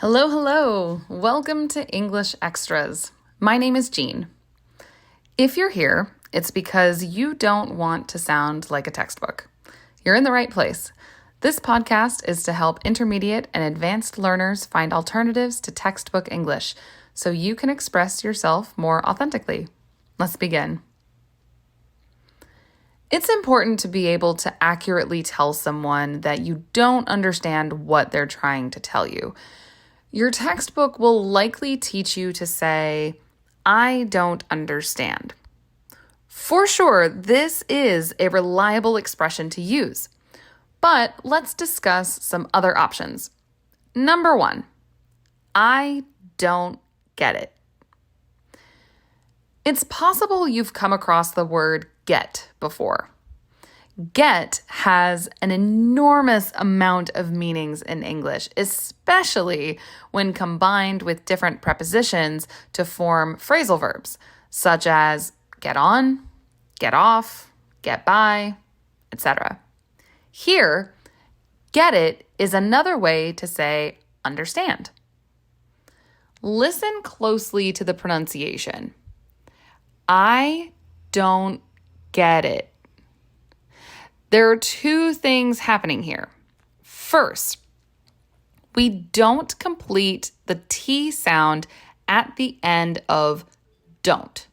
Hello, hello. Welcome to English Extras. My name is Jean. If you're here, it's because you don't want to sound like a textbook. You're in the right place. This podcast is to help intermediate and advanced learners find alternatives to textbook English so you can express yourself more authentically. Let's begin. It's important to be able to accurately tell someone that you don't understand what they're trying to tell you. Your textbook will likely teach you to say, I don't understand. For sure, this is a reliable expression to use. But let's discuss some other options. Number 1, I don't get it. It's possible you've come across the word get before. Get has an enormous amount of meanings in English, especially when combined with different prepositions to form phrasal verbs, such as get on, get off, get by, etc. Here, get it is another way to say understand. Listen closely to the pronunciation. I don't get it. There are two things happening here. First, we don't complete the T sound at the end of don't.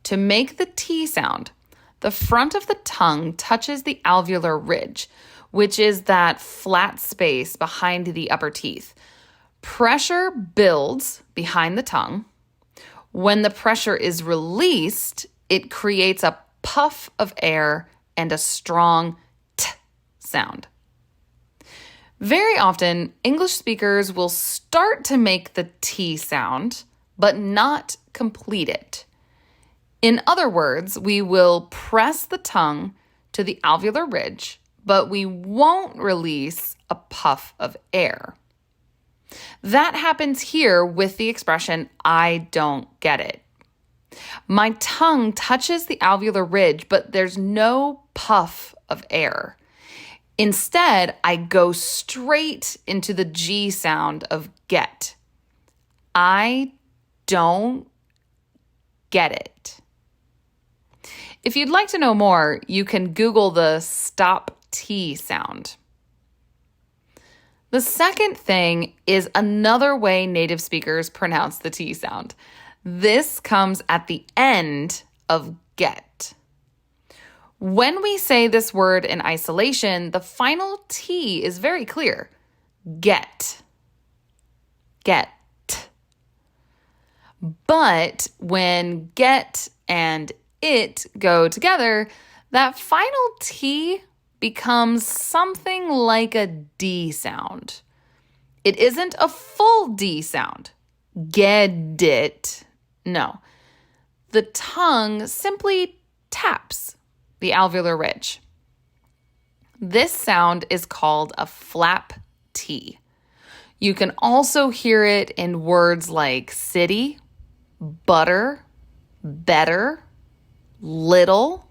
To make the T sound, the front of the tongue touches the alveolar ridge, which is that flat space behind the upper teeth. Pressure builds behind the tongue. When the pressure is released, it creates a puff of air and a strong T sound. Very often, English speakers will start to make the T sound, but not complete it. In other words, we will press the tongue to the alveolar ridge, but we won't release a puff of air. That happens here with the expression, I don't get it. My tongue touches the alveolar ridge, but there's no puff of air. Instead, I go straight into the G sound of get. I don't get it. If you'd like to know more, you can Google the stop T sound. The second thing is another way native speakers pronounce the T sound. This comes at the end of get. When we say this word in isolation, the final T is very clear. Get. Get. But when get and it go together, that final T becomes something like a D sound. It isn't a full D sound. Get it. No. The tongue simply taps the alveolar ridge. This sound is called a flap T. You can also hear it in words like city, butter, better, little.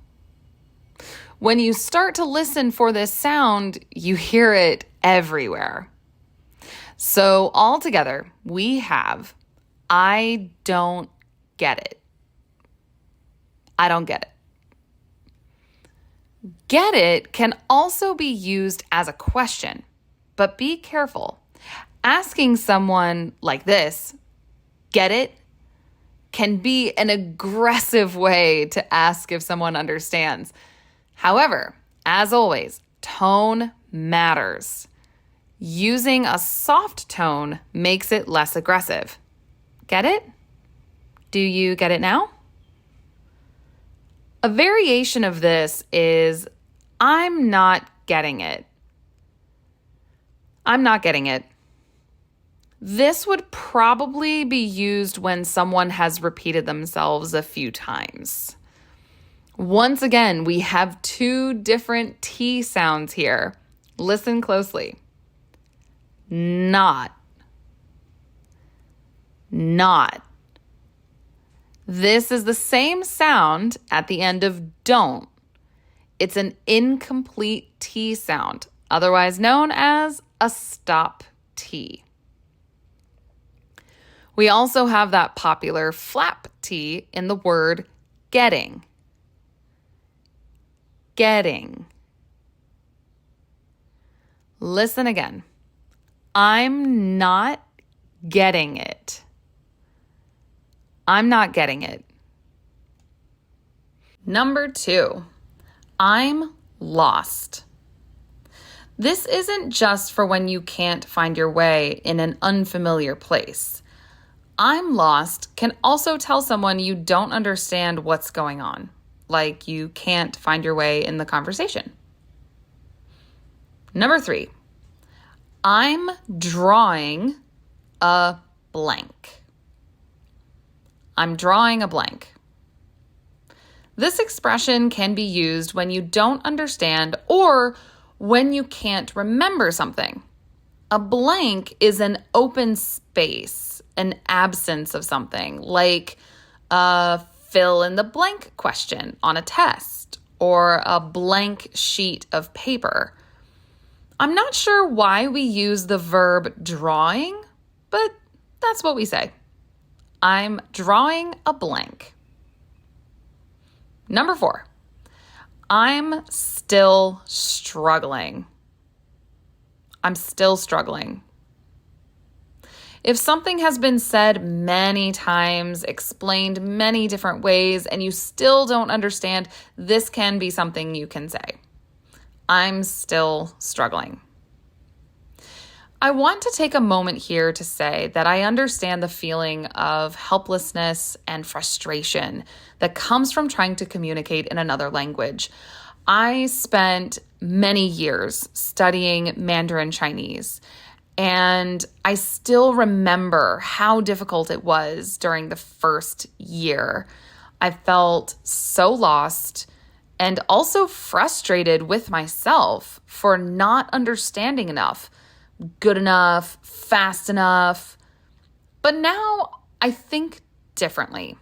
When you start to listen for this sound, you hear it everywhere. So altogether, we have I don't get it. I don't get it. Get it can also be used as a question, but be careful. Asking someone like this, get it, can be an aggressive way to ask if someone understands. However, as always, tone matters. Using a soft tone makes it less aggressive. Get it? Do you get it now? A variation of this is, I'm not getting it. I'm not getting it. This would probably be used when someone has repeated themselves a few times. Once again, we have two different T sounds here. Listen closely. Not. Not. This is the same sound at the end of don't. It's an incomplete T sound, otherwise known as a stop T. We also have that popular flap T in the word getting. Getting. Listen again. I'm not getting it. I'm not getting it. Number 2, I'm lost. This isn't just for when you can't find your way in an unfamiliar place. I'm lost can also tell someone you don't understand what's going on, like you can't find your way in the conversation. Number 3, I'm drawing a blank. I'm drawing a blank. This expression can be used when you don't understand or when you can't remember something. A blank is an open space, an absence of something, like a fill in the blank question on a test or a blank sheet of paper. I'm not sure why we use the verb drawing, but that's what we say. I'm drawing a blank. Number 4, I'm still struggling. I'm still struggling. If something has been said many times, explained many different ways, and you still don't understand, this can be something you can say. I'm still struggling. I want to take a moment here to say that I understand the feeling of helplessness and frustration that comes from trying to communicate in another language. I spent many years studying Mandarin Chinese, and I still remember how difficult it was during the first year. I felt so lost and also frustrated with myself for not understanding enough, good enough, fast enough. But now I think differently.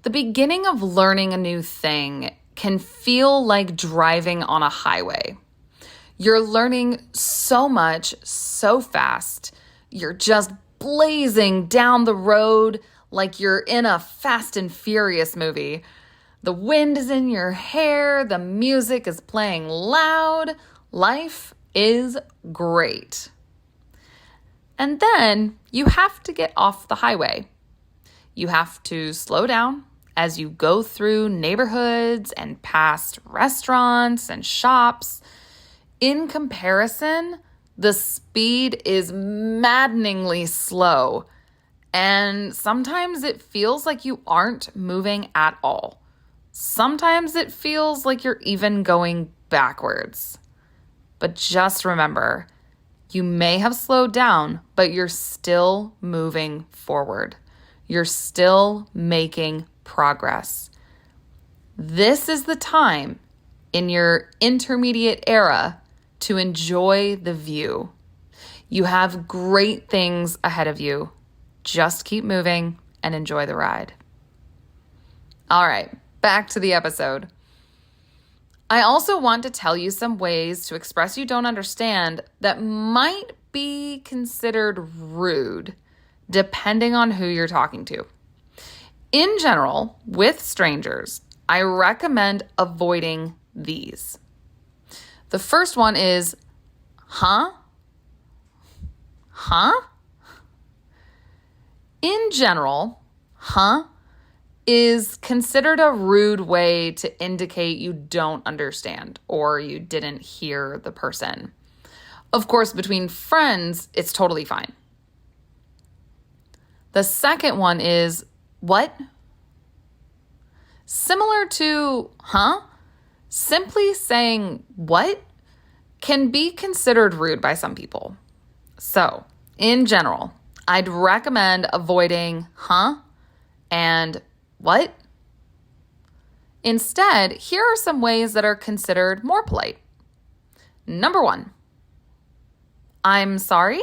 The beginning of learning a new thing can feel like driving on a highway. You're learning so much, so fast. You're just blazing down the road like you're in a Fast and Furious movie. The wind is in your hair, the music is playing loud. Life is great. And then you have to get off the highway. You have to slow down as you go through neighborhoods and past restaurants and shops. In comparison, the speed is maddeningly slow, and sometimes it feels like you aren't moving at all. Sometimes it feels like you're even going backwards. But just remember, you may have slowed down, but you're still moving forward. You're still making progress. This is the time in your intermediate era to enjoy the view. You have great things ahead of you. Just keep moving and enjoy the ride. All right, back to the episode. I also want to tell you some ways to express you don't understand that might be considered rude, depending on who you're talking to. In general, with strangers, I recommend avoiding these. The first one is, huh? Huh? In general, huh is considered a rude way to indicate you don't understand or you didn't hear the person. Of course, between friends, it's totally fine. The second one is, what? Similar to, huh? Simply saying what can be considered rude by some people. So, in general, I'd recommend avoiding huh and what? Instead, here are some ways that are considered more polite. Number 1, I'm sorry.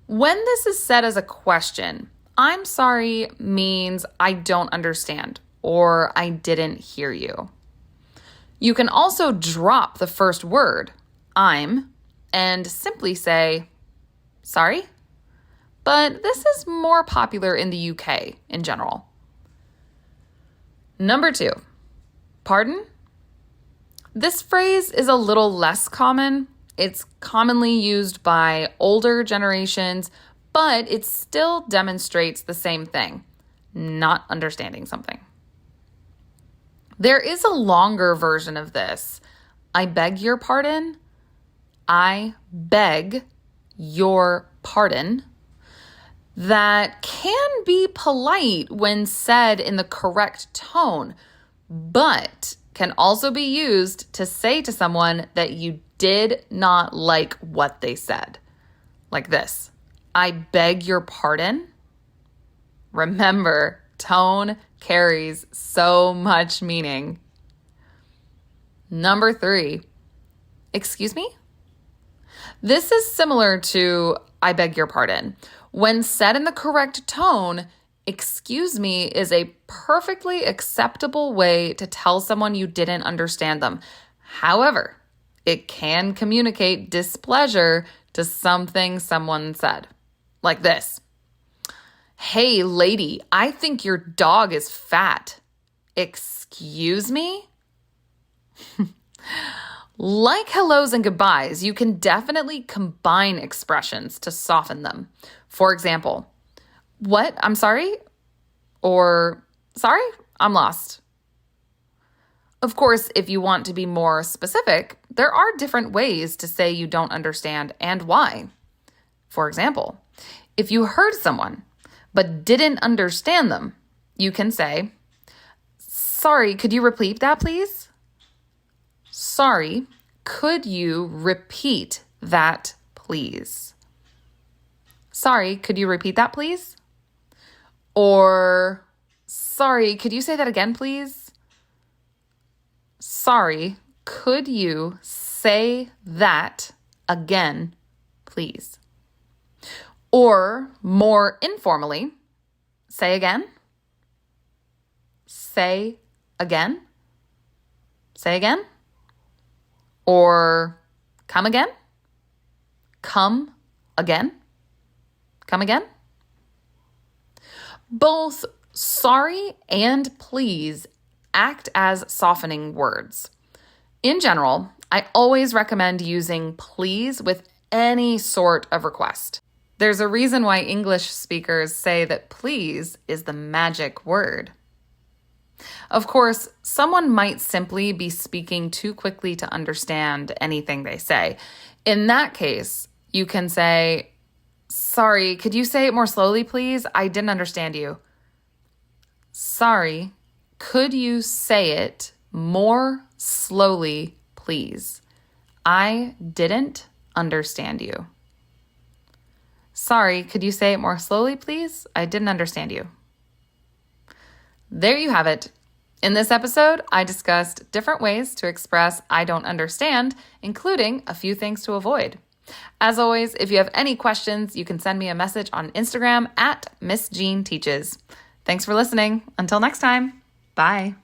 When this is said as a question, I'm sorry means I don't understand or I didn't hear you. You can also drop the first word, I'm, and simply say, sorry. But this is more popular in the UK in general. Number 2, pardon. This phrase is a little less common. It's commonly used by older generations, but it still demonstrates the same thing, not understanding something. There is a longer version of this. I beg your pardon. I beg your pardon. That can be polite when said in the correct tone, but can also be used to say to someone that you did not like what they said. Like this, I beg your pardon. Remember, tone carries so much meaning. Number 3, excuse me? This is similar to I beg your pardon. When said in the correct tone, excuse me is a perfectly acceptable way to tell someone you didn't understand them. However, it can communicate displeasure to something someone said. Like this. Hey, lady, I think your dog is fat. Excuse me? Like hellos and goodbyes, you can definitely combine expressions to soften them. For example, what? I'm sorry? Or sorry? I'm lost. Of course, if you want to be more specific, there are different ways to say you don't understand and why. For example, if you heard someone but didn't understand them, you can say, sorry, could you repeat that, please? Sorry, could you repeat that, please? Sorry, could you repeat that, please? Or, sorry, could you say that again, please? Sorry, could you say that again, please? Or, more informally, say again. Say again. Say again. Or come again. Come again. Come again. Both sorry and please act as softening words. In general, I always recommend using please with any sort of request. There's a reason why English speakers say that please is the magic word. Of course, someone might simply be speaking too quickly to understand anything they say. In that case, you can say, sorry, could you say it more slowly, please? I didn't understand you. Sorry, could you say it more slowly, please? I didn't understand you. Sorry, could you say it more slowly, please? I didn't understand you. There you have it. In this episode, I discussed different ways to express I don't understand, including a few things to avoid. As always, if you have any questions, you can send me a message on Instagram at Miss Jean Teaches. Thanks for listening. Until next time, bye.